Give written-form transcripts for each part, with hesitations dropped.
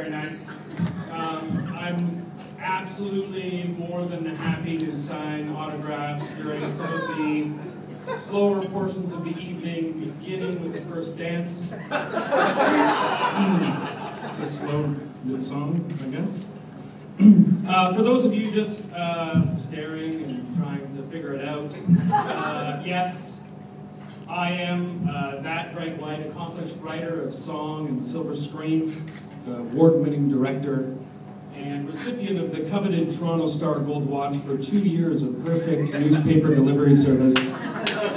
very nice. I'm absolutely more than happy to sign autographs during some of the slower portions of the evening, beginning with the first dance. It's a slow song, I guess. For those of you just staring and trying to figure it out, yes, I am that Greg White, accomplished writer of song and silver screen, award-winning director, and recipient of the coveted Toronto Star Gold Watch for 2 years of perfect newspaper delivery service.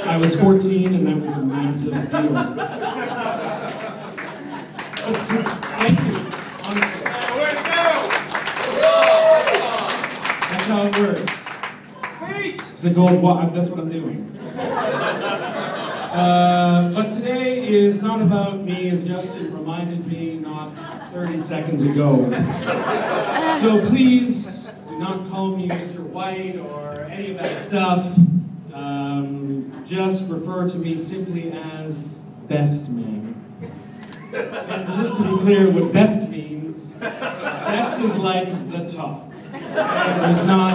I was 14 and that was a massive deal. Thank you. That's how it works. It's a gold watch, that's what I'm doing. But today is not about me, as Justin reminded me not 30 seconds ago. So please do not call me Mr. White or any of that stuff. Just refer to me simply as Best Man. And just to be clear what best means, best is like the top. And there's not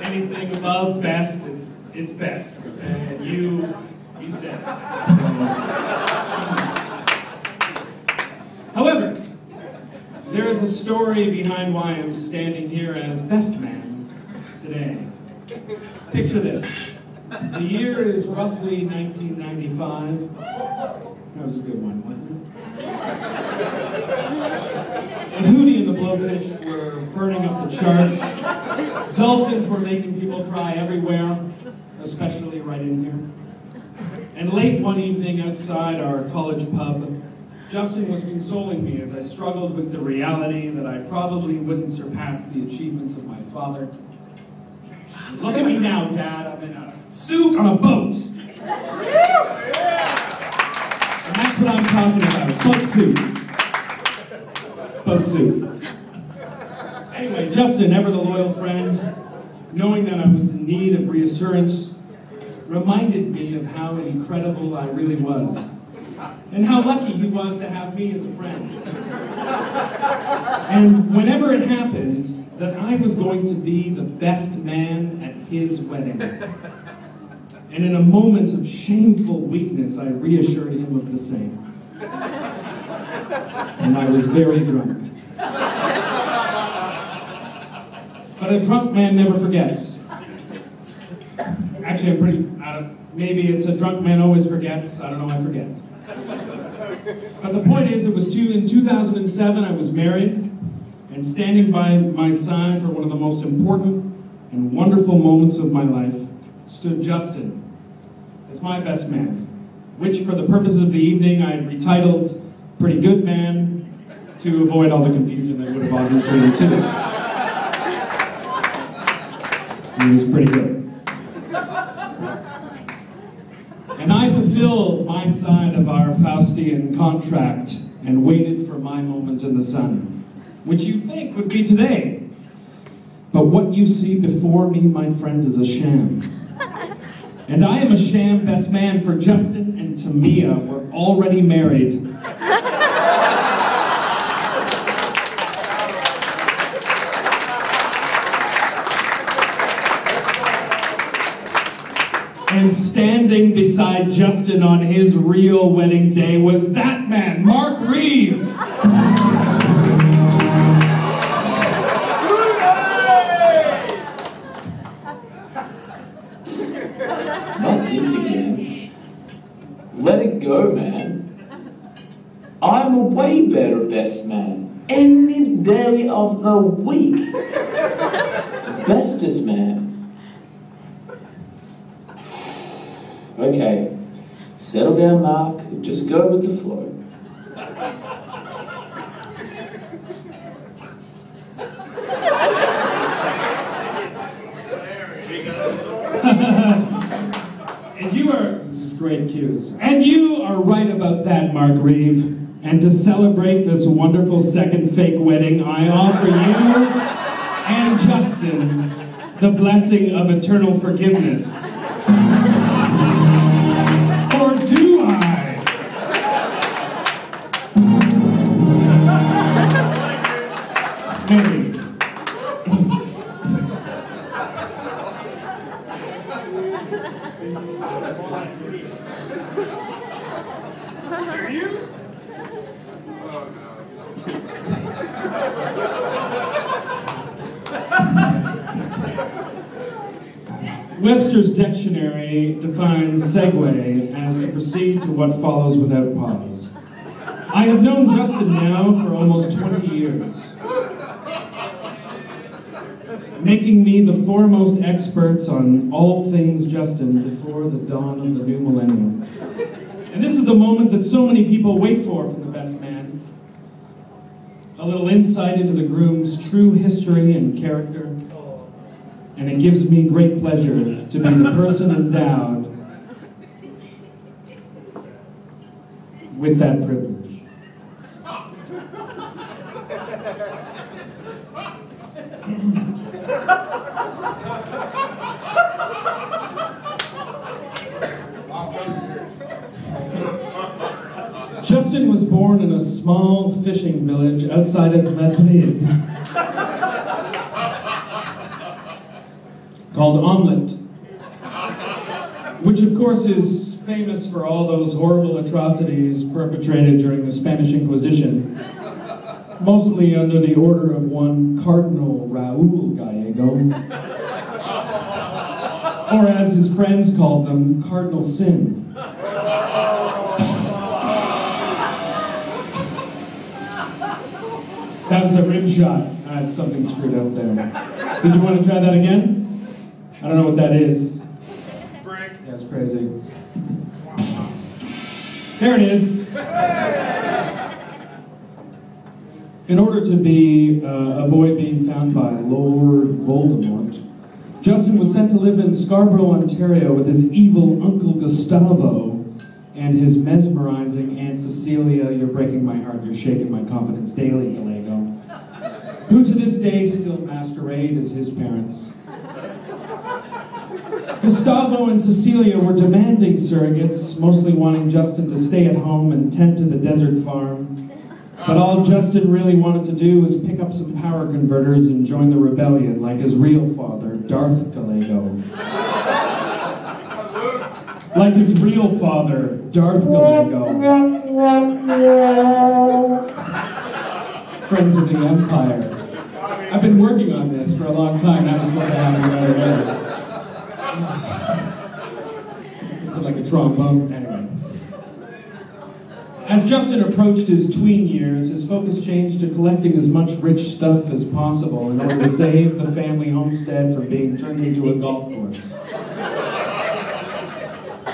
anything above best, it's best. And you said it. However, there is a story behind why I'm standing here as Best Man today. Picture this. The year is roughly 1995. That was a good one, wasn't it? And Hootie and the Blowfish were burning up the charts. Dolphins were making people cry everywhere, especially right in here. And late one evening outside our college pub, Justin was consoling me as I struggled with the reality that I probably wouldn't surpass the achievements of my father. Look at me now, Dad. I'm in a suit on a boat. And that's what I'm talking about. Boat suit. Boat suit. Anyway, Justin, ever the loyal friend, knowing that I was in need of reassurance, reminded me of how incredible I really was. And how lucky he was to have me as a friend. And whenever it happened, that I was going to be the best man at his wedding. And in a moment of shameful weakness, I reassured him of the same. And I was very drunk. But a drunk man never forgets. Actually, I'm pretty, maybe it's a drunk man always forgets. I don't know, I forget. But the point is, it was in 2007, I was married, and standing by my side for one of the most important and wonderful moments of my life stood Justin as my best man, which for the purposes of the evening I retitled Pretty Good Man to avoid all the confusion that would have obviously ensued. He was pretty good. And I fulfilled my side of our Faustian contract and waited for my moment in the sun, which you think would be today. But what you see before me, my friends, is a sham. And I am a sham best man, for Justin and Tamia were already married. And standing beside Justin on his real wedding day was that man, Mark Reeve. Not this again. Let it go, man. I'm a way better best man. Any day of the week. Bestest man. Okay, settle down, Mark. Just go with the flow. And you are, great cues. And you are right about that, Mark Reeve. And to celebrate this wonderful second fake wedding, I offer you and Justin the blessing of eternal forgiveness. Or do I? Maybe. Webster's dictionary defines segue as to proceed to what follows without pause. I have known Justin now for almost 20 years, making me the foremost experts on all things Justin before the dawn of the new millennium. And this is the moment that so many people wait for from the best man. A little insight into the groom's true history and character. And it gives me great pleasure to be the person endowed with that privilege. Justin was born in a small fishing village outside of Madrid called Omelette, which of course is famous for all those horrible atrocities perpetrated during the Spanish Inquisition, mostly under the order of one Cardinal Raúl Gallego, or as his friends called them, Cardinal Sin. That was a rim shot. I had something screwed out there. Did you want to try that again? I don't know what that is. Break. Yeah, it's crazy. There it is. In order to avoid being found by Lord Voldemort, Justin was sent to live in Scarborough, Ontario with his evil Uncle Gustavo and his mesmerizing Aunt Cecilia. You're breaking my heart, you're shaking my confidence daily, Gallego, who to this day still masquerade as his parents. Gustavo and Cecilia were demanding surrogates, mostly wanting Justin to stay at home and tend to the desert farm. But all Justin really wanted to do was pick up some power converters and join the rebellion like his real father, Darth Gallego. Like his real father, Darth Gallego. Friends of the Empire. I've been working on this for a long time. That was what happened right away. It's like a trombone. Anyway. As Justin approached his tween years, his focus changed to collecting as much rich stuff as possible in order to save the family homestead from being turned into a golf course.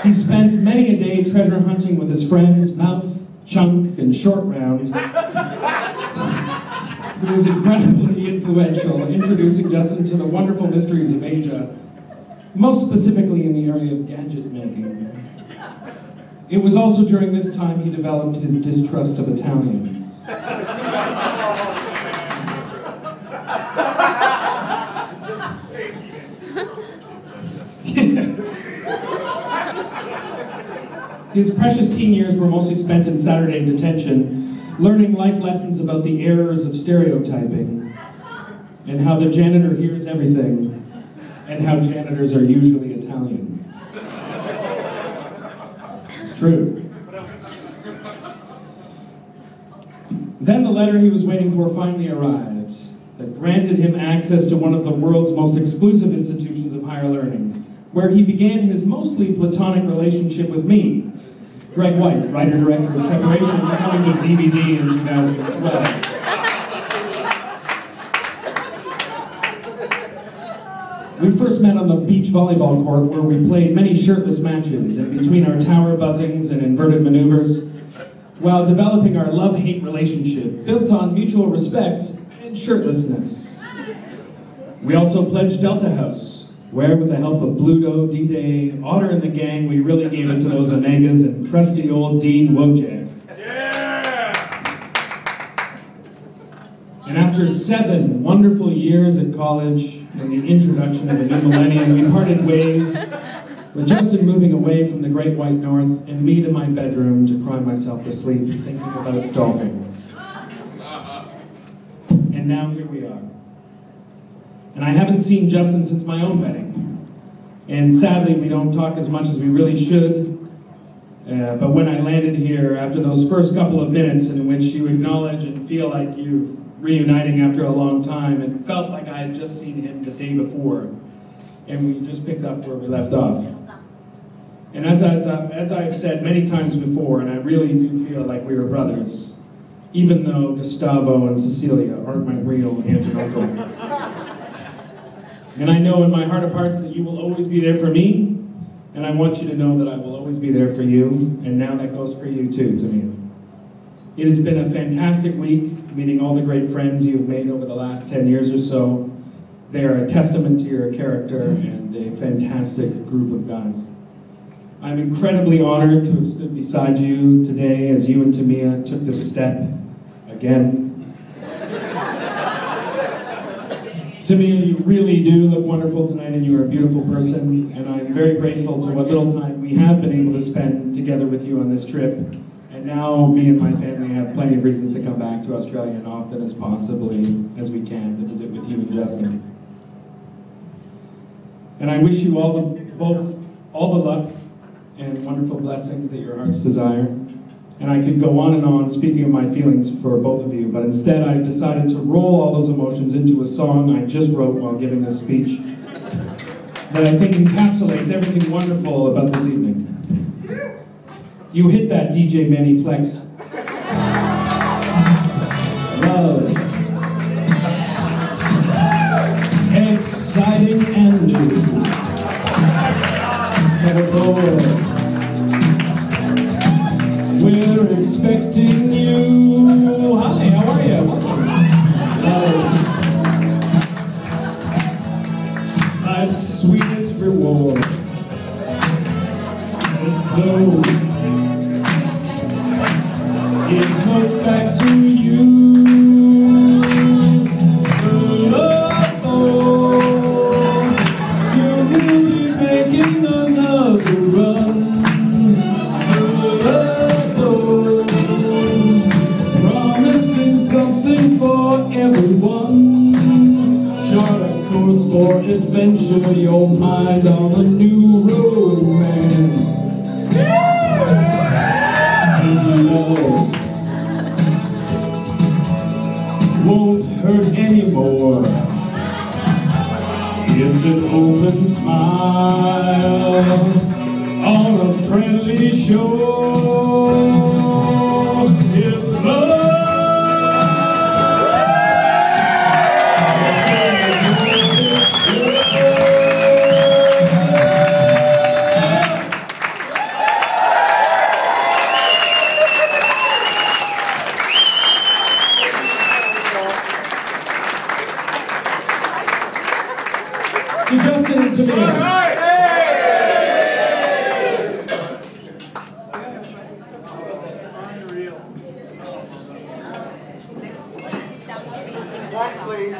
He spent many a day treasure hunting with his friends Mouth, Chunk, and Short Round, who was incredibly influential, introducing Justin to the wonderful mysteries of Asia, most specifically in the area of gadget making. It was also during this time he developed his distrust of Italians. His precious teen years were mostly spent in Saturday detention, learning life lessons about the errors of stereotyping, and how the janitor hears everything, and how janitors are usually Italian. It's true. Then the letter he was waiting for finally arrived, that granted him access to one of the world's most exclusive institutions of higher learning, where he began his mostly platonic relationship with me, Greg White, writer-director of Separation, coming to DVD in 2012. We first met on the beach volleyball court where we played many shirtless matches in between our tower buzzings and inverted maneuvers, while developing our love-hate relationship built on mutual respect and shirtlessness. We also pledged Delta House, where with the help of Bluto, D-Day, Otter and the gang, we really gave it to those Omegas and crusty old Dean Wojak. Yeah! And after 7 wonderful years at college and the introduction of the new millennium, we parted ways, with Justin moving away from the great white north and me to my bedroom to cry myself to sleep thinking about dolphins. And and now here we are. And I haven't seen Justin since my own wedding. And sadly, we don't talk as much as we really should. But when I landed here, after those first couple of minutes in which you acknowledge and feel like you're reuniting after a long time, it felt like I had just seen him the day before. And we just picked up where we left off. And as I've said many times before, and I really do feel like we were brothers, even though Gustavo and Cecilia aren't my real aunt and uncle. And I know in my heart of hearts that you will always be there for me, and I want you to know that I will always be there for you, and now that goes for you too, Tamia. It has been a fantastic week, meeting all the great friends you've made over the last 10 years or so. They are a testament to your character and a fantastic group of guys. I'm incredibly honored to have stood beside you today as you and Tamia took this step again. Tamia, you really do look wonderful tonight, and you are a beautiful person, and I'm very grateful to what little time we have been able to spend together with you on this trip. And now me and my family have plenty of reasons to come back to Australia as often as possibly as we can to visit with you and Justin. And I wish you all the luck and wonderful blessings that your hearts desire. And I could go on and on speaking of my feelings for both of you, but instead I've decided to roll all those emotions into a song I just wrote while giving this speech that I think encapsulates everything wonderful about this evening. You hit that, DJ Manny Flex. Love. Exciting and new. We're expecting you. Hi, how are you? Life's sweetest reward. It goes back to you. Soon we'll be making another run. Promising something for everyone. Short course for adventure, your mind on a new romance. Love won't hurt anymore. It's an open smile on a friendly shore. It's love. To Justin and Tamia. One, please.